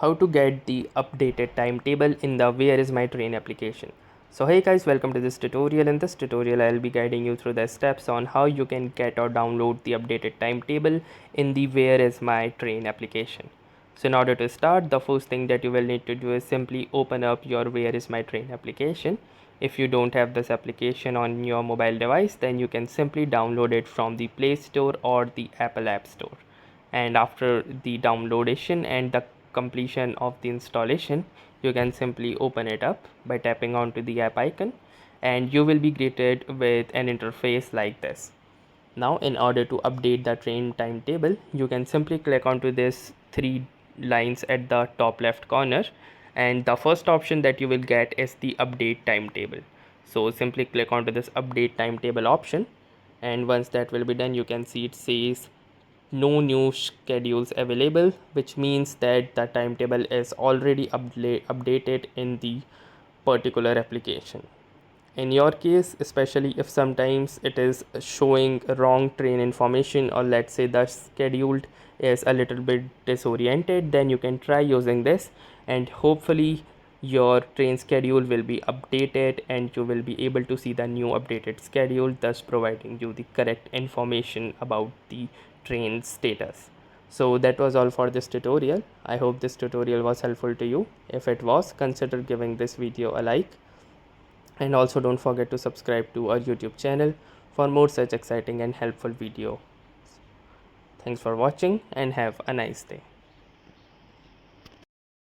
how to get the updated timetable in the Where is my train application. So hey guys, welcome to this tutorial. In this tutorial I'll be guiding you through the steps on how you can get or download the updated timetable in the Where is my train application. So in order to start, the first thing that you will need to do is simply open up your Where is my train application. If you don't have this application on your mobile device, then you can simply download it from the Play Store or the Apple App Store. And after the downloadation and the completion of the installation, you can simply open it up by tapping onto the app icon, and you will be greeted with an interface like this. Now in order to update the train timetable, you can simply click onto this three lines at the top left corner, and the first option that you will get is the update timetable. So simply click onto this update timetable option, and once that will be done, you can see it says no new schedules available, which means that the timetable is already updated in the particular application. In your case, especially if sometimes it is showing wrong train information, or let's say the scheduled is a little bit disoriented, then you can try using this, and hopefully your train schedule will be updated and you will be able to see the new updated schedule, thus providing you the correct information about the train status. So that was all for this tutorial. I hope this tutorial was helpful to you. If it was, consider giving this video a like, and also don't forget to subscribe to our YouTube channel for more such exciting and helpful videos. Thanks for watching and have a nice day.